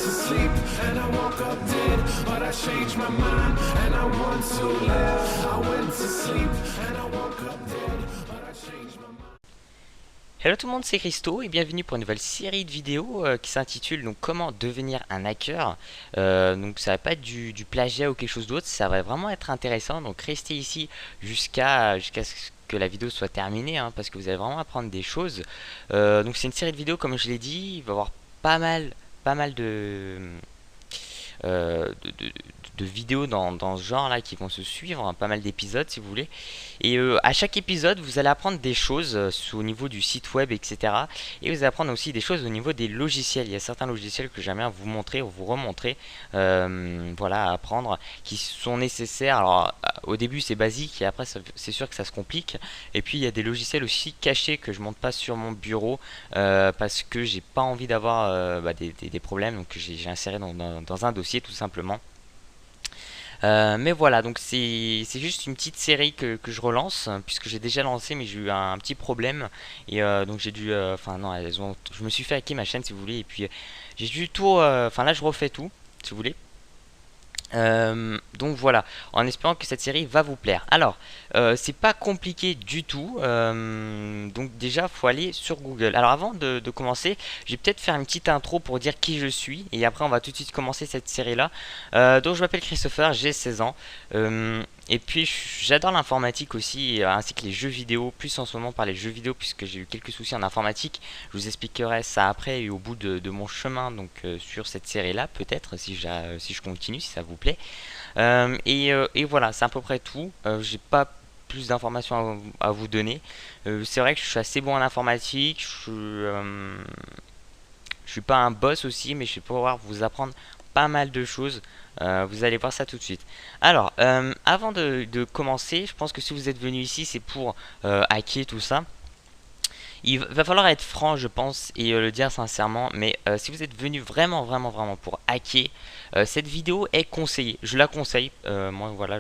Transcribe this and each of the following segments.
to sleep and I woke up dead, but I changed my mind and I want to live. I went to sleep and I woke up dead, but I changed my mind. Hello tout le monde, c'est Christo et bienvenue pour une nouvelle série de vidéos qui s'intitule donc comment devenir un hacker. Donc ça va pas être du plagiat ou quelque chose d'autre, ça va vraiment être intéressant. Donc restez ici jusqu'à ce que la vidéo soit terminée, hein, parce que vous allez vraiment apprendre des choses. Donc c'est une série de vidéos, comme je l'ai dit, il va y avoir pas mal euh, de, de- de vidéos dans ce genre là qui vont se suivre, hein, pas mal d'épisodes si vous voulez. Et à chaque épisode, vous allez apprendre des choses au niveau du site web, etc. Et vous allez apprendre aussi des choses au niveau des logiciels. Il y a certains logiciels que j'aimerais vous montrer ou vous remontrer, voilà, à apprendre, qui sont nécessaires. Alors, au début, c'est basique et après, c'est sûr que ça se complique. Et puis, il y a des logiciels aussi cachés que je monte pas sur mon bureau parce que j'ai pas envie d'avoir des problèmes. Donc, j'ai inséré dans un dossier tout simplement. Mais voilà, donc c'est juste une petite série que je relance, puisque j'ai déjà lancé, mais j'ai eu un petit problème. Et donc j'ai dû. Enfin, non, je me suis fait hacker ma chaîne, si vous voulez. Et puis j'ai dû tout. Enfin, là, je refais tout, si vous voulez. Donc voilà, en espérant que cette série va vous plaire. Alors, c'est pas compliqué du tout. Donc déjà, faut aller sur Google. Alors avant de commencer, je vais peut-être faire une petite intro pour dire qui je suis. Et après, on va tout de suite commencer cette série-là. Donc je m'appelle Christopher, j'ai 16 ans. Et puis j'adore l'informatique aussi, ainsi que les jeux vidéo, plus en ce moment par les jeux vidéo, puisque j'ai eu quelques soucis en informatique. Je vous expliquerai ça après et au bout de mon chemin, donc sur cette série-là, peut-être, si je continue, si ça vous plaît. Et voilà, c'est à peu près tout. J'ai pas plus d'informations à vous donner. C'est vrai que je suis assez bon en informatique, je suis pas un boss aussi, mais je vais pouvoir vous apprendre pas mal de choses. Vous allez voir ça tout de suite. Alors, avant de commencer, je pense que si vous êtes venu ici, c'est pour hacker tout ça. Il va falloir être franc, je pense, et le dire sincèrement. Mais si vous êtes venu vraiment pour hacker, cette vidéo est conseillée. Je la conseille. Moi, voilà,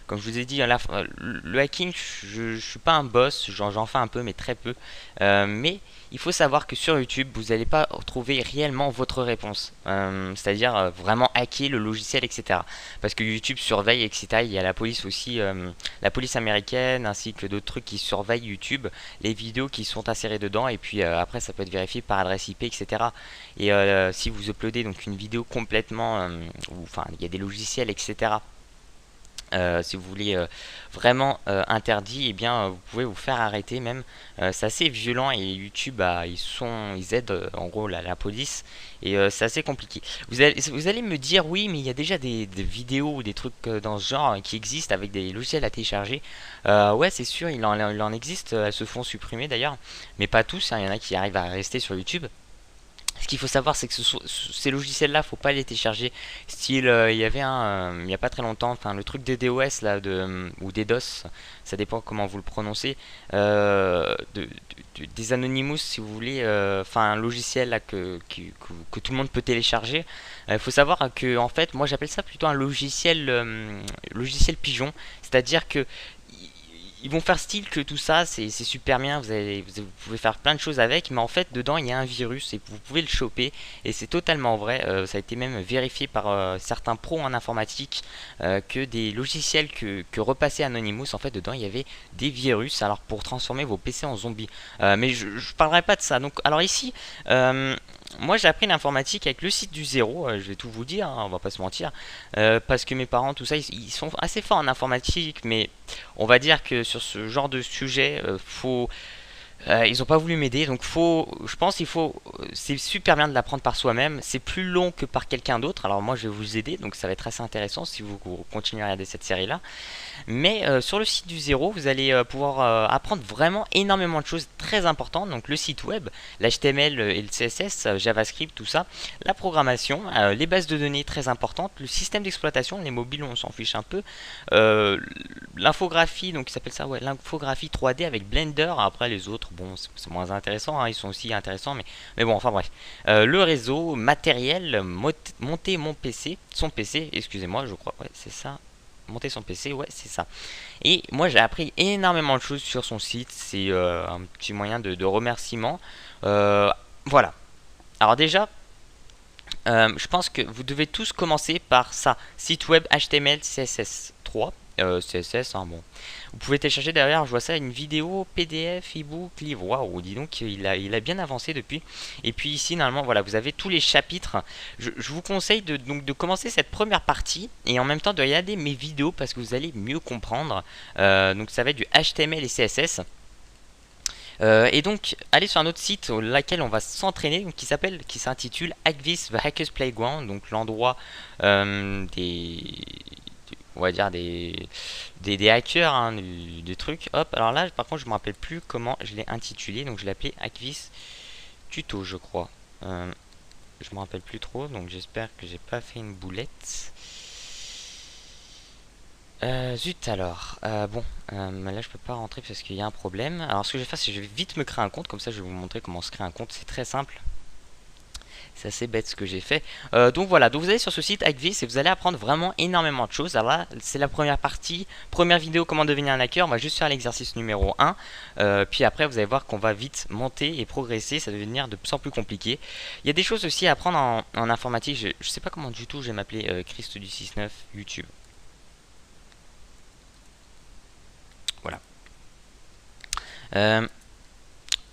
comme je vous ai dit, le hacking, je suis pas un boss. J'en fais un peu, mais très peu. Mais il faut savoir que sur YouTube, vous n'allez pas trouver réellement votre réponse. C'est-à-dire vraiment hacker le logiciel, etc. Parce que YouTube surveille, etc. Il y a la police aussi, la police américaine, ainsi que d'autres trucs qui surveillent YouTube, les vidéos qui sont insérées dedans. Et puis après, ça peut être vérifié par adresse IP, etc. Et si vous uploadez donc une vidéo complètement, enfin, il y a des logiciels, etc. Si vous voulez vraiment interdit, eh bien vous pouvez vous faire arrêter même. C'est assez violent et YouTube ils aident en gros la police et c'est assez compliqué. Vous allez me dire oui, mais il y a déjà des vidéos ou des trucs dans ce genre qui existent avec des logiciels à télécharger. Ouais, c'est sûr, il en existe, elles se font supprimer d'ailleurs, mais pas tous, hein, il y en a qui arrivent à rester sur YouTube. Ce qu'il faut savoir, c'est que ces logiciels-là, faut pas les télécharger. Style, il y avait il y a pas très longtemps, enfin le truc des DOS là, ou des DOS, ça dépend comment vous le prononcez, des Anonymous, si vous voulez, enfin un logiciel là que tout le monde peut télécharger. Il faut savoir que en fait, moi j'appelle ça plutôt un logiciel pigeon, c'est-à-dire que ils vont faire style que tout ça c'est super bien, vous pouvez faire plein de choses avec, mais en fait dedans il y a un virus et vous pouvez le choper et c'est totalement vrai. Ça a été même vérifié par certains pros en informatique que des logiciels que repassait Anonymous, en fait dedans il y avait des virus alors pour transformer vos PC en zombies. Mais je parlerai pas de ça. Donc alors ici, moi j'ai appris l'informatique avec le site du zéro, je vais tout vous dire, hein, on va pas se mentir, parce que mes parents tout ça ils sont assez forts en informatique, mais on va dire que sur ce genre de sujet, ils n'ont pas voulu m'aider, donc je pense c'est super bien de l'apprendre par soi-même. C'est plus long que par quelqu'un d'autre. Alors moi, je vais vous aider, donc ça va être assez intéressant si vous continuez à regarder cette série-là. Mais sur le site du zéro, vous allez pouvoir apprendre vraiment énormément de choses très importantes. Donc le site web, l'HTML et le CSS, JavaScript, tout ça, la programmation, les bases de données très importantes, le système d'exploitation, les mobiles on s'en fiche un peu, l'infographie, donc il s'appelle ça, ouais, l'infographie 3D avec Blender. Après les autres, bon, c'est moins intéressant, hein, ils sont aussi intéressants, mais bon, enfin bref. Le réseau, matériel, monter son PC, excusez-moi, je crois, ouais, c'est ça. Monter son PC, ouais, c'est ça. Et moi, j'ai appris énormément de choses sur son site. C'est un petit moyen de remerciement. Voilà. Alors déjà, je pense que vous devez tous commencer par ça. Site web HTML CSS3. CSS, hein, bon. Vous pouvez télécharger derrière, je vois ça, une vidéo, PDF, ebook, livre. Waouh, dis donc, il a bien avancé depuis. Et puis ici, normalement, voilà, vous avez tous les chapitres. Je vous conseille donc, de commencer cette première partie et en même temps de regarder mes vidéos parce que vous allez mieux comprendre. Donc ça va être du HTML et CSS. Et donc, allez sur un autre site sur lequel on va s'entraîner, qui s'intitule Hackvis The Hackers Playground, donc l'endroit on va dire des hackers, hein, des trucs. Hop, alors là, par contre, je me rappelle plus comment je l'ai intitulé, donc je l'ai appelé Hackvis Tuto, je crois. Je me rappelle plus trop, donc j'espère que j'ai pas fait une boulette. Zut alors, bon, là je peux pas rentrer parce qu'il y a un problème. Alors ce que je vais faire, c'est que je vais vite me créer un compte, comme ça je vais vous montrer comment se crée un compte, c'est très simple. C'est assez bête ce que j'ai fait. Donc voilà, donc vous allez sur ce site Hackvis et vous allez apprendre vraiment énormément de choses. Alors là, c'est la première partie, première vidéo comment devenir un hacker. On va juste faire l'exercice numéro 1. Puis après, vous allez voir qu'on va vite monter et progresser, ça va devenir de plus en plus compliqué. Il y a des choses aussi à apprendre en informatique. Je sais pas comment du tout je vais m'appeler Christ du 69 YouTube. Voilà.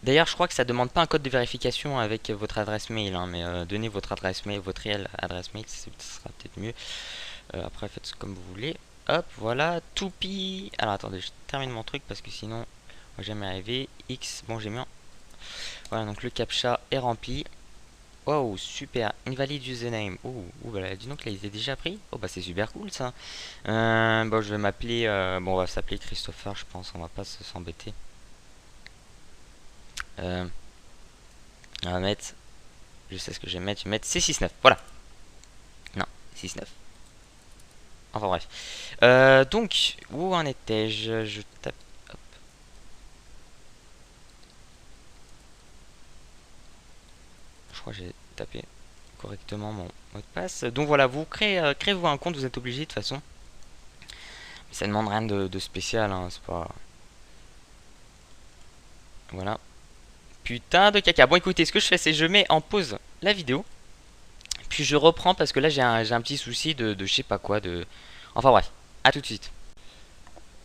D'ailleurs, je crois que ça demande pas un code de vérification avec votre adresse mail, hein, mais donnez votre adresse mail, votre réelle adresse mail, ce sera peut-être mieux. Après, faites comme vous voulez. Hop, voilà, Toupie. Alors attendez, je termine mon truc parce que sinon, on va jamais arriver. X, bon, j'ai mis. Voilà, donc le captcha est rempli. Wow, super, invalid username. Oh, voilà, dis donc là, il était déjà pris. Oh, bah c'est super cool ça. Bon, je vais m'appeler. Bon, on va s'appeler Christopher, je pense, on va pas s'embêter. On va mettre, je sais ce que je vais mettre C69, voilà. Non, C69. Enfin bref. Donc, où en étais-je? Je tape, hop. Je crois que j'ai tapé correctement mon mot de passe. Donc voilà, vous créez-vous un compte, vous êtes obligé de toute façon. Mais ça ne demande rien de spécial, hein, c'est pas... Voilà. Putain de caca. Bon écoutez, ce que je fais, c'est que je mets en pause la vidéo. Puis je reprends parce que là j'ai un petit souci de je sais pas quoi. Enfin bref, à tout de suite.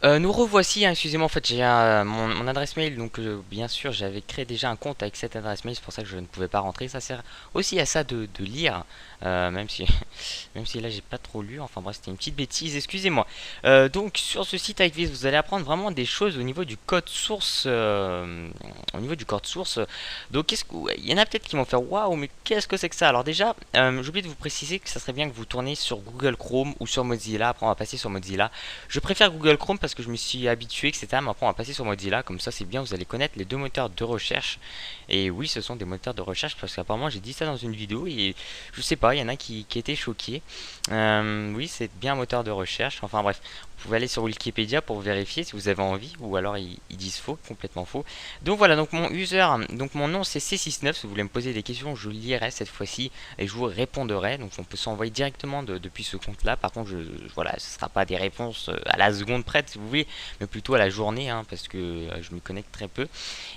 Nous revoici, hein, excusez-moi, en fait j'ai mon adresse mail, donc bien sûr j'avais créé déjà un compte avec cette adresse mail, c'est pour ça que je ne pouvais pas rentrer. Ça sert aussi à ça de lire, même si même si là j'ai pas trop lu, enfin bref c'était une petite bêtise, excusez-moi. Donc sur ce site Hackvis, vous allez apprendre vraiment des choses au niveau du code source, Donc il y en a peut-être qui vont faire waouh, mais qu'est-ce que c'est que ça? Alors déjà, j'ai oublié de vous préciser que ça serait bien que vous tourniez sur Google Chrome ou sur Mozilla. Après on va passer sur Mozilla. Je préfère Google Chrome parce que je me suis habitué, etc. Mais après on va passer sur Mozilla, comme ça c'est bien, vous allez connaître les deux moteurs de recherche. Et oui, ce sont des moteurs de recherche parce qu'apparemment j'ai dit ça dans une vidéo et je sais pas, il y en a qui étaient choqués. Oui, c'est bien un moteur de recherche, enfin bref. Vous pouvez aller sur Wikipédia pour vérifier si vous avez envie, ou alors ils disent faux, complètement faux. Donc voilà, donc mon user, donc mon nom c'est C69. Si vous voulez me poser des questions, je lirai cette fois-ci et je vous répondrai. Donc on peut s'envoyer directement depuis ce compte-là. Par contre, voilà, ce ne sera pas des réponses à la seconde près, si vous voulez, mais plutôt à la journée, hein, parce que je me connecte très peu.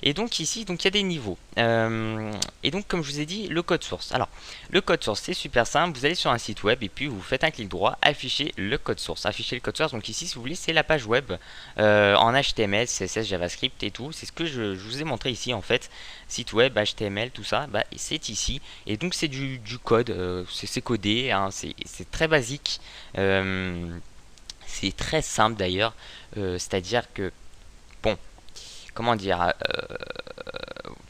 Et donc ici, donc il y a des niveaux. Et donc comme je vous ai dit, le code source. Alors, le code source, c'est super simple. Vous allez sur un site web et puis vous faites un clic droit, afficher le code source. Afficher le code source. Donc ici, si vous voulez, c'est la page web en HTML, CSS, JavaScript et tout. C'est ce que je vous ai montré ici en fait. Site web, HTML, tout ça, bah, c'est ici. Et donc c'est du code, c'est codé, hein, c'est très basique. C'est très simple d'ailleurs. C'est-à-dire que, bon, comment dire,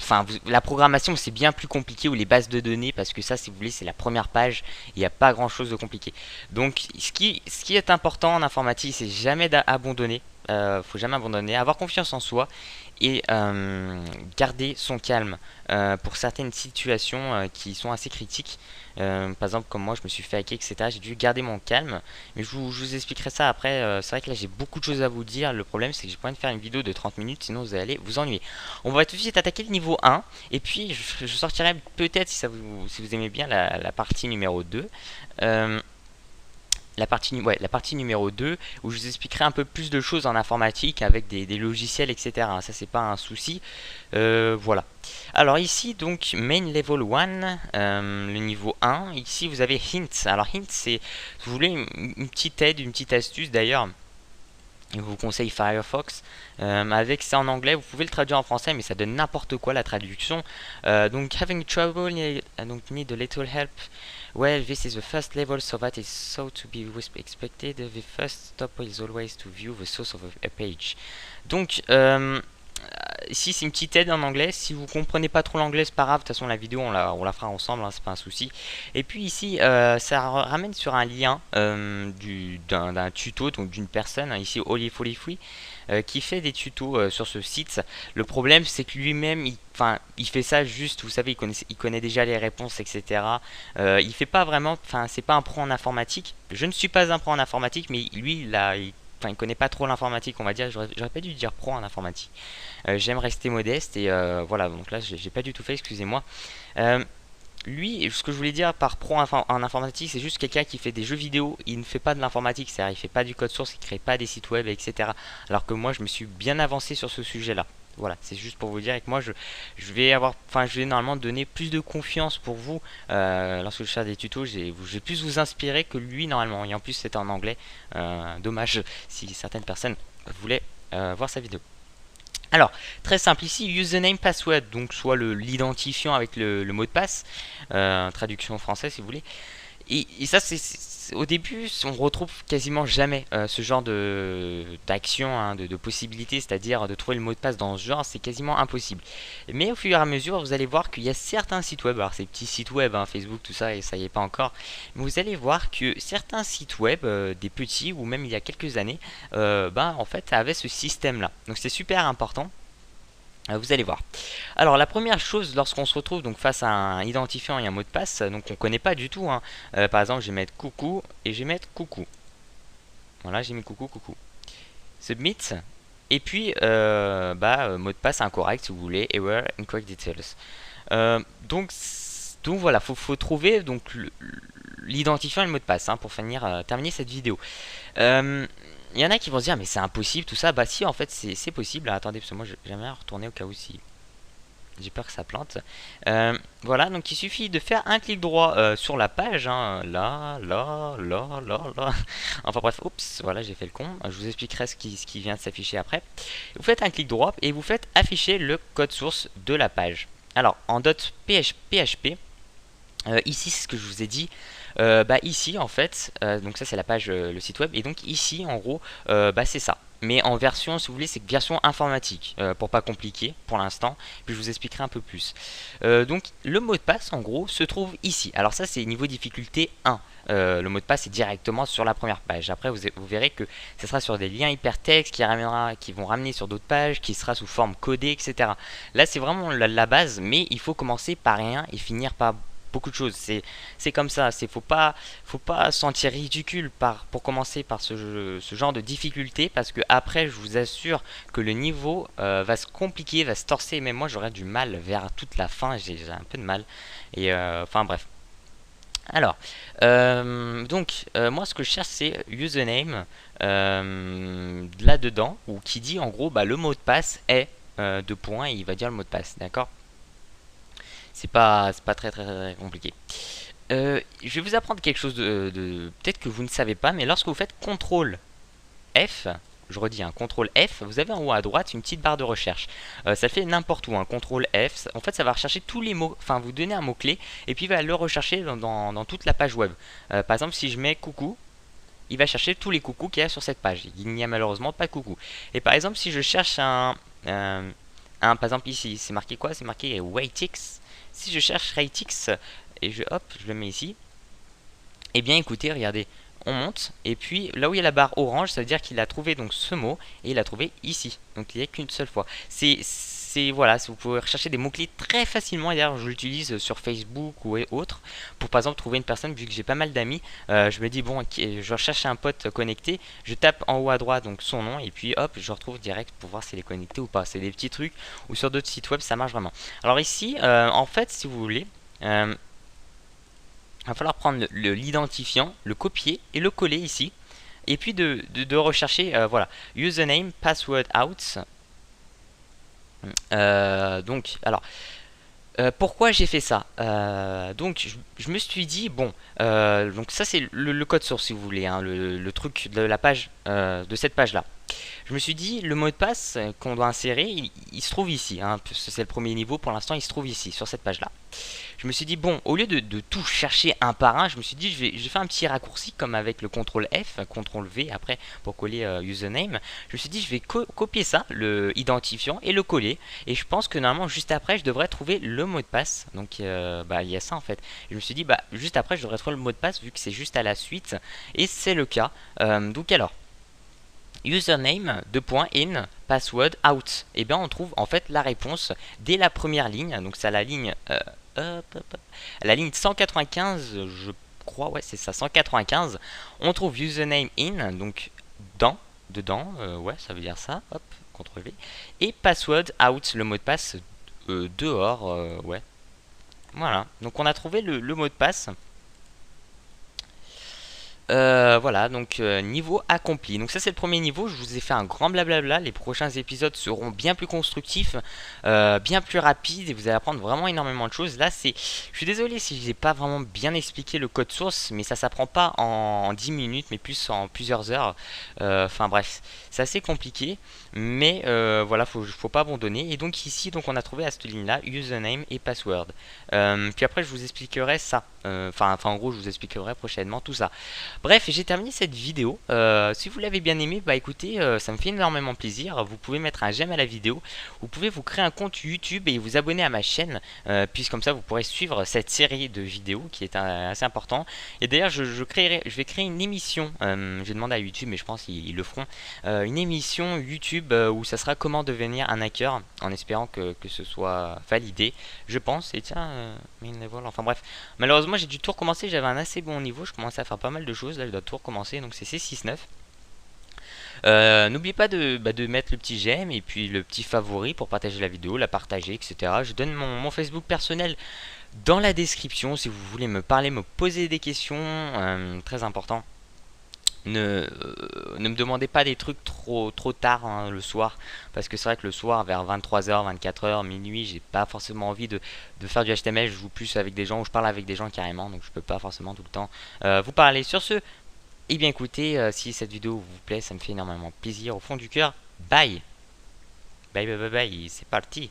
enfin, la programmation c'est bien plus compliqué, ou les bases de données, parce que ça, si vous voulez, c'est la première page, il n'y a pas grand chose de compliqué. Donc ce qui est important en informatique, c'est jamais d'abandonner. Faut jamais abandonner, avoir confiance en soi et garder son calme pour certaines situations qui sont assez critiques. Par exemple, comme moi, je me suis fait hacker, etc. J'ai dû garder mon calme, mais je vous expliquerai ça après. C'est vrai que là, j'ai beaucoup de choses à vous dire. Le problème, c'est que j'ai pas envie de faire une vidéo de 30 minutes, sinon vous allez vous ennuyer. On va tout de suite attaquer le niveau 1, et puis je sortirai peut-être, si vous aimez bien, la partie numéro 2. la partie numéro 2 où je vous expliquerai un peu plus de choses en informatique avec des logiciels, etc. Ça, c'est pas un souci. Voilà. Alors ici, donc, Main Level 1, le niveau 1. Ici, vous avez Hint. Alors, Hint, c'est, si vous voulez, une petite aide, une petite astuce d'ailleurs. Je vous conseille Firefox. Avec ça en anglais, vous pouvez le traduire en français, mais ça donne n'importe quoi la traduction. Donc, having trouble, donc need a little help. Well, this is the first level, so that is so to be expected. The first step is always to view the source of a page. Donc, ici c'est une petite aide en anglais. Si vous comprenez pas trop l'anglais, c'est pas grave. De toute façon, la vidéo on la fera ensemble, hein, c'est pas un souci. Et puis ici, ça ramène sur un lien d'un tuto, donc d'une personne, hein, ici Olifolifui, qui fait des tutos sur ce site. Le problème, c'est que lui-même, il fait ça juste, vous savez, il connaît déjà les réponses, etc. Il fait pas vraiment, c'est pas un pro en informatique. Je ne suis pas un pro en informatique, mais lui, il connaît pas trop l'informatique, on va dire. J'aurais pas dû dire pro en informatique. J'aime rester modeste et voilà. Donc là, j'ai pas du tout fait, excusez-moi. Lui, ce que je voulais dire par pro en informatique, c'est juste quelqu'un qui fait des jeux vidéo. Il ne fait pas de l'informatique, c'est-à-dire il fait pas du code source, il crée pas des sites web, etc. Alors que moi, je me suis bien avancé sur ce sujet-là. Voilà, c'est juste pour vous dire que moi je vais normalement donner plus de confiance pour vous lorsque je fais des tutos. Je vais plus vous inspirer que lui normalement. Et en plus c'est en anglais. Dommage si certaines personnes voulaient voir sa vidéo. Alors, très simple ici, username password, donc soit l'identifiant avec le mot de passe, traduction en français si vous voulez. Et ça, au début, on retrouve quasiment jamais ce genre d'action, hein, de possibilité, c'est-à-dire de trouver le mot de passe dans ce genre, c'est quasiment impossible. Mais au fur et à mesure, vous allez voir qu'il y a certains sites web, alors ces petits sites web, hein, Facebook, tout ça, et ça y est pas encore, mais vous allez voir que certains sites web, des petits, ou même il y a quelques années, en fait, avaient ce système-là. Donc c'est super important. Vous allez voir. Alors la première chose lorsqu'on se retrouve donc face à un identifiant et un mot de passe, donc on connaît pas du tout, hein. Par exemple je vais mettre coucou et je vais mettre coucou. Voilà, j'ai mis coucou. Submit. Et puis mot de passe incorrect si vous voulez, error incorrect details. Donc voilà, faut trouver donc l'identifiant et le mot de passe, hein, pour terminer cette vidéo. Il y en a qui vont se dire mais c'est impossible tout ça. Bah si, en fait c'est possible. Attendez, parce que moi j'aimerais retourner au cas où si j'ai peur que ça plante. Voilà, donc il suffit de faire un clic droit sur la page, hein, là. Enfin bref, oups, voilà, j'ai fait le con. Je vous expliquerai ce qui vient de s'afficher après. Vous faites un clic droit et vous faites afficher le code source de la page. Alors en .php, ici c'est ce que je vous ai dit. Ici en fait, donc ça c'est la page, le site web, et donc ici en gros c'est ça, mais en version, si vous voulez, c'est version informatique, pour pas compliquer pour l'instant, puis je vous expliquerai un peu plus. Donc le mot de passe en gros se trouve ici. Alors ça c'est niveau difficulté 1. Le mot de passe est directement sur la première page. Après vous verrez que ce sera sur des liens hypertextes qui vont ramener sur d'autres pages, qui sera sous forme codée, etc. Là c'est vraiment la base, mais il faut commencer par rien et finir par beaucoup de choses. C'est comme ça. Faut pas se sentir ridicule pour commencer par ce genre de difficulté, parce que après je vous assure que le niveau va se compliquer, va se torser, et même moi j'aurai du mal vers toute la fin. J'ai un peu de mal, et enfin bref. Alors moi ce que je cherche c'est username là dedans, ou qui dit en gros le mot de passe est deux points, et il va dire le mot de passe, d'accord. C'est pas très compliqué. Je vais vous apprendre quelque chose peut-être que vous ne savez pas, mais lorsque vous faites CTRL F, je redis, un CTRL F, vous avez en haut à droite une petite barre de recherche. Ça fait n'importe où, un CTRL F, en fait ça va rechercher tous les mots, enfin vous donnez un mot-clé, et puis il va le rechercher dans toute la page web. Par exemple, si je mets coucou, il va chercher tous les coucous qu'il y a sur cette page. Il n'y a malheureusement pas de coucou. Et par exemple, si je cherche par exemple ici, c'est marqué quoi? C'est marqué Waitix. Si je cherche Ratex et je le mets ici, et bien écoutez, regardez, on monte, et puis là où il y a la barre orange, ça veut dire qu'il a trouvé donc ce mot, et il a trouvé ici. Donc il n'y a qu'une seule fois. Voilà, vous pouvez rechercher des mots-clés très facilement. D'ailleurs, je l'utilise sur Facebook ou autre pour par exemple trouver une personne. Vu que j'ai pas mal d'amis, je me dis bon, je recherche un pote connecté, je tape en haut à droite donc son nom, et puis hop, je retrouve direct pour voir s'il est connecté ou pas. C'est des petits trucs, ou sur d'autres sites web ça marche vraiment. Alors ici, en fait, si vous voulez, va falloir prendre l'identifiant, le copier et le coller ici. Et puis de rechercher, voilà, username, password out. Donc, alors, pourquoi j'ai fait ça? Donc, je me suis dit, bon, donc ça c'est le code source si vous voulez, hein, le truc de la page, de cette page-là. Je me suis dit, le mot de passe qu'on doit insérer, il se trouve ici, hein, c'est le premier niveau, pour l'instant il se trouve ici, sur cette page-là. Je me suis dit, bon, au lieu de tout chercher un par un, je me suis dit, je vais faire un petit raccourci comme avec le CTRL F, CTRL V après pour coller username. Je me suis dit, je vais copier ça, le identifiant, et le coller. Et je pense que normalement, juste après, je devrais trouver le mot de passe. Donc, bah, il y a ça en fait. Je me suis dit, bah, juste après, je devrais trouver le mot de passe vu que c'est juste à la suite. Et c'est le cas. Donc, alors. Username, in, password, out. Et bien on trouve en fait la réponse dès la première ligne. Donc c'est à la ligne, la ligne 195, je crois, ouais c'est ça, 195. On trouve username in, donc dedans, ouais ça veut dire ça, hop, CTRL V. Et password out, le mot de passe dehors, ouais. Voilà, donc on a trouvé le mot de passe. Voilà, donc niveau accompli. Donc ça c'est le premier niveau, je vous ai fait un grand blablabla. Les prochains épisodes seront bien plus constructifs, bien plus rapides et vous allez apprendre vraiment énormément de choses. Là c'est, je suis désolé si je n'ai pas vraiment bien expliqué le code source, mais ça s'apprend pas en 10 minutes, mais plus en plusieurs heures. Enfin bref, c'est assez compliqué, mais voilà, faut pas abandonner. Et donc ici, donc on a trouvé à cette ligne là, username et password. Puis après je vous expliquerai ça. Enfin en gros je vous expliquerai prochainement tout ça. Bref, j'ai terminé cette vidéo. Si vous l'avez bien aimé, bah écoutez, ça me fait énormément plaisir. Vous pouvez mettre un j'aime à la vidéo. Vous pouvez vous créer un compte YouTube et vous abonner à ma chaîne, puisque comme ça vous pourrez suivre cette série de vidéos qui est assez important. Et d'ailleurs, je vais créer une émission. J'ai demandé à YouTube, mais je pense qu'ils le feront. Une émission YouTube où ça sera comment devenir un hacker, en espérant que ce soit validé, je pense. Et tiens, enfin bref. Malheureusement, j'ai dû tout recommencer. J'avais un assez bon niveau. Je commençais à faire pas mal de choses. Là, je dois tout recommencer. Donc, c'est C69. N'oubliez pas de mettre le petit j'aime et puis le petit favori pour partager la vidéo, la partager, etc. Je donne mon Facebook personnel dans la description si vous voulez me parler, me poser des questions. Très important. Ne me demandez pas des trucs trop tard hein, le soir, parce que c'est vrai que le soir vers 23h, 24h, minuit, j'ai pas forcément envie de faire du HTML. Je joue plus avec des gens ou je parle avec des gens carrément, donc je peux pas forcément tout le temps vous parler. Sur ce, eh bien écoutez, si cette vidéo vous plaît, ça me fait énormément plaisir au fond du cœur. Bye, bye, bye, bye, bye, c'est parti.